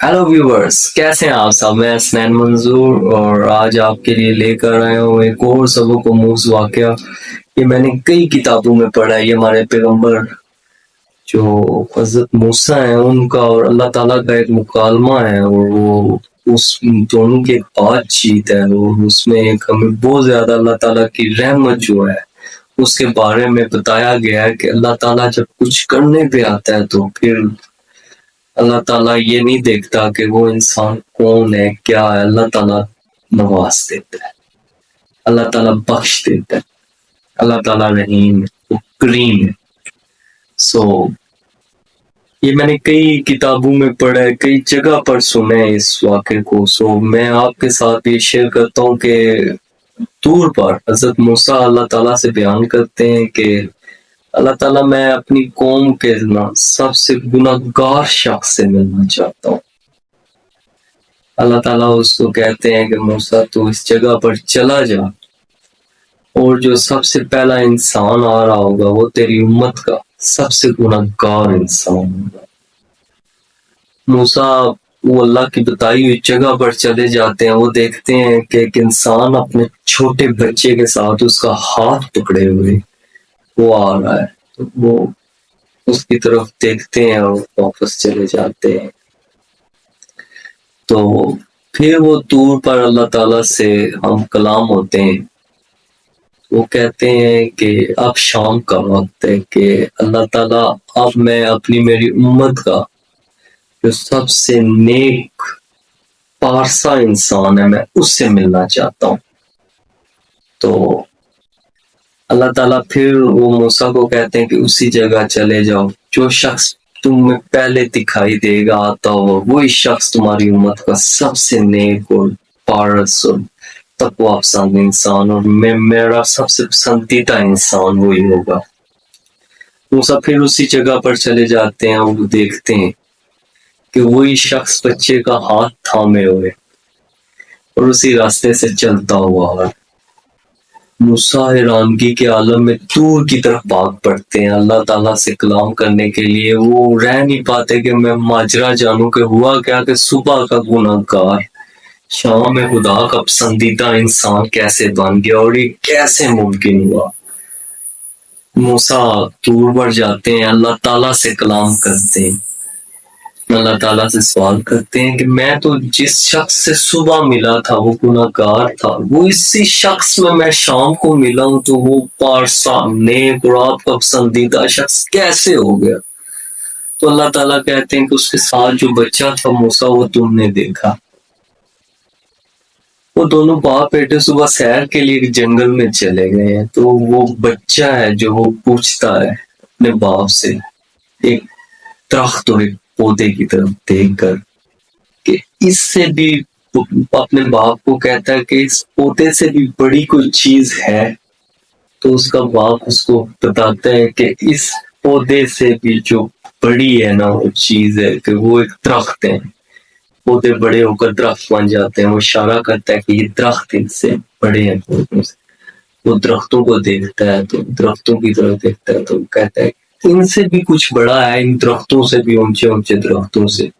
Hello viewers, कैसे हैं आप सब। मैं हसनैन मंजूर और आज आपके लिए लेकर आया हूँ एक और सबक आमूज वाकया। ये मैंने कई किताबों में पढ़ा है। ये हमारे पैगंबर जो हजरत मूसा है उनका और अल्लाह ताला का एक मुकालमा है, और वो उस दोनों की एक बातचीत है, और उसमें एक हमें बहुत ज्यादा अल्लाह ताला की रहमत जो है उसके बारे में बताया गया है कि अल्लाह ताला जब कुछ करने पे आता है तो फिर अल्लाह ताला ये नहीं देखता कि वो इंसान कौन है, क्या है। अल्लाह ताला नवाज देता है, अल्लाह ताला बख्श देता है, अल्लाह ताला रहीम है, वो करीम है। सो ये मैंने कई किताबों में पढ़ा है, कई जगह पर सुना है इस वाक़े को। सो मैं आपके साथ ये शेयर करता हूँ कि दूर पर हजरत मूसा अल्लाह ताला से बयान करते हैं कि अल्लाह ताला मैं अपनी कौम के ना सबसे गुनहगार शख्स से मिलना चाहता हूँ। अल्लाह ताला उसको कहते हैं कि मूसा तू इस जगह पर चला जा, और जो सबसे पहला इंसान आ रहा होगा वो तेरी उम्मत का सबसे गुनहगार इंसान होगा। मूसा वो अल्लाह की बताई हुई जगह पर चले जाते हैं। वो देखते हैं कि एक इंसान अपने छोटे बच्चे के साथ उसका हाथ पकड़े हुए वो आ रहा है। तो वो उसकी तरफ देखते हैं और वापस चले जाते हैं। तो फिर वो दूर पर अल्लाह ताला से हम कलाम होते हैं। वो कहते हैं कि अब शाम का वक्त है कि अल्लाह ताला अब मैं अपनी मेरी उम्मत का जो सबसे नेक पारसा इंसान है मैं उससे मिलना चाहता हूँ। तो अल्लाह ताला फिर वो मूसा को कहते हैं कि उसी जगह चले जाओ, जो शख्स तुम्हें पहले दिखाई देगा आता हो वही शख्स तुम्हारी उम्मत का सबसे नेक और पारस और तकवा पसंद इंसान और मेरा सबसे पसंदीदा इंसान वही होगा। मूसा फिर उसी जगह पर चले जाते हैं और वो देखते हैं कि वही शख्स बच्चे का हाथ थामे हुए और उसी रास्ते से चलता हुआ है। मूसा हैरानगी के आलम में दूर की तरफ भाग पड़ते हैं अल्लाह ताला से कलाम करने के लिए। वो रह नहीं पाते कि मैं माजरा जानूं कि हुआ क्या, कि सुबह का गुनहगार शाम में खुदा का पसंदीदा इंसान कैसे बन गया और ये कैसे मुमकिन हुआ। मूसा दूर पर जाते हैं, अल्लाह ताला से कलाम करते हैं, अल्लाह ताला से सवाल करते हैं कि मैं तो जिस शख्स से सुबह मिला था वो गुनाहगार था, वो इसी शख्स में मैं शाम को मिला हूं तो वो पारसा नेक और आपका पसंदीदा शख्स कैसे हो गया। तो अल्लाह ताला कहते हैं कि उसके साथ जो बच्चा था मूसा वो तुमने देखा। वो दोनों बाप बेटे सुबह सैर के लिए जंगल में चले गए हैं। तो वो बच्चा है जो वो पूछता है अपने बाप से एक दरख्त और एक पौधे की तरफ देखकर कि इससे भी, अपने बाप को कहता है कि इस पौधे से भी बड़ी कोई चीज है। तो उसका बाप उसको बताता है कि इस पौधे से भी जो बड़ी है ना वो चीज है कि वो एक दरख्त है। पौधे बड़े होकर दरख्त बन जाते हैं। वो इशारा करता है कि ये दरख्त इनसे बड़े हैं पौधों से। वो दरख्तों को देखता है तो दरख्तों की तरफ देखता है तो कहता है इनसे भी कुछ बड़ा है, इन दरख्तों से भी ऊंचे ऊंचे दरख्तों से।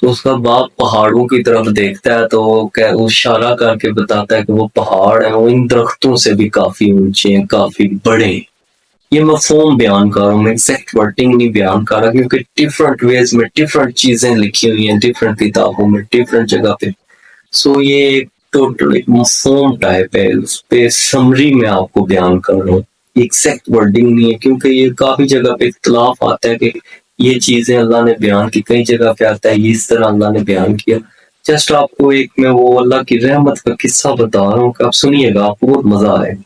तो उसका बाप पहाड़ों की तरफ देखता है तो वो इशारा करके बताता है कि वो पहाड़ है वो इन दरख्तों से भी काफी ऊंचे हैं, काफी बड़े हैं। ये मफहूम बयान कर रहा हूँ, मैं एग्जैक्ट वर्डिंग नहीं बयान कर रहा, क्योंकि डिफरेंट वेज में डिफरेंट चीजें लिखी हुई हैं डिफरेंट किताबों में डिफरेंट जगह पे। सो ये एक टोटल एक मफहूम टाइप है, उस पे समरी में आपको बयान कर रहा हूँ। एग्जैक्ट वर्डिंग नहीं है, क्योंकि ये काफी जगह पे इख्तलाफ आता है कि ये चीजें अल्लाह ने बयान की, कई जगह पे आता है ये इस तरह अल्लाह ने बयान किया। जस्ट आपको एक मैं वो अल्लाह की रहमत का किस्सा बता रहा हूँ कि आप सुनिएगा, आपको बहुत मजा आएगा।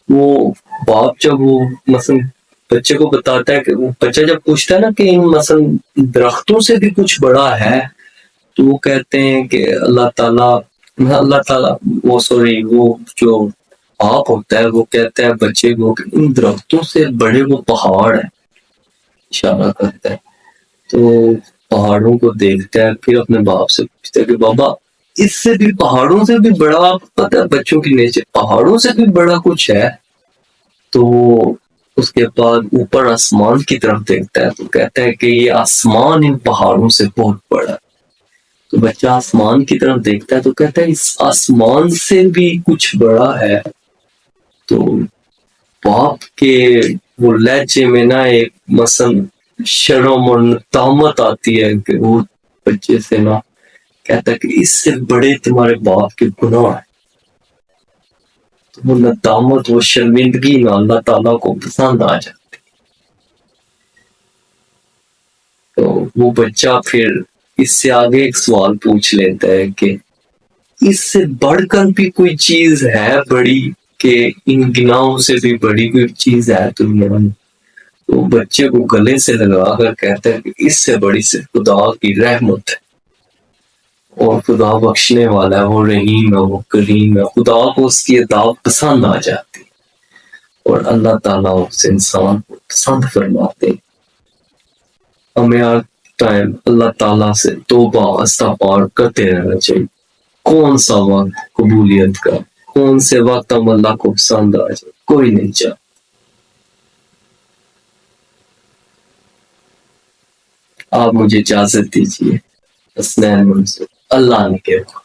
वो बाप जब वो मसलन बच्चे को बताता है कि वो बच्चा जब पूछता है ना कि इन मसलन दरख्तों से भी कुछ बड़ा है, तो वो कहते हैं कि अल्लाह ताला वो सॉरी वो जो बाप होता है वो कहता है बच्चे को कि इन दरख्तों से बड़े वो पहाड़ है, इशारा करता है। तो पहाड़ों को देखता है, फिर अपने बाप से पूछता है कि बाबा इससे भी पहाड़ों से भी बड़ा, आपको पता है बच्चों की नेचर, पहाड़ों से भी बड़ा कुछ है। तो उसके बाद ऊपर आसमान की तरफ देखता है तो कहता है कि ये आसमान इन पहाड़ों से बहुत बड़ा है। تو بچہ آسمان کی طرف دیکھتا ہے تو کہتا ہے اس آسمان سے بھی کچھ بڑا ہے. تو باپ کے وہ لہجے میں نا ایک مثلا شرم اور ندامت آتی ہے کہ وہ بچے سے نا کہتا ہے کہ اس سے بڑے تمہارے باپ کے گناہ ہیں. تو وہ ندامت وہ شرمندگی نا اللہ تعالیٰ کو پسند آ جاتی. تو وہ بچہ پھر اس سے آگے ایک سوال پوچھ لیتا ہے کہ اس سے بڑھ کر بھی کوئی چیز ہے بڑی کہ ان گناہوں سے بھی بڑی کوئی چیز ہے دنیا میں. تو بچے کو گلے سے لگا کر کہتا ہے کہ اس سے بڑی صرف خدا کی رحمت ہے اور خدا بخشنے والا ہے, وہ رحیم ہے, وہ کریم ہے. خدا کو اس کی عطاعت پسند آ جاتی اور اللہ تعالیٰ اس انسان کو پسند فرماتے. ہمیں ہر ٹائم اللہ تعالیٰ سے توبہ استغفار کرتے رہنا چاہیے. کون سا وقت قبولیت کا, کون سے وقت ہم اللہ کو پسند آ جائے, کوئی نہیں چاہتا. آپ مجھے اجازت دیجیے. حسنین منصور, اللہ نے کہا.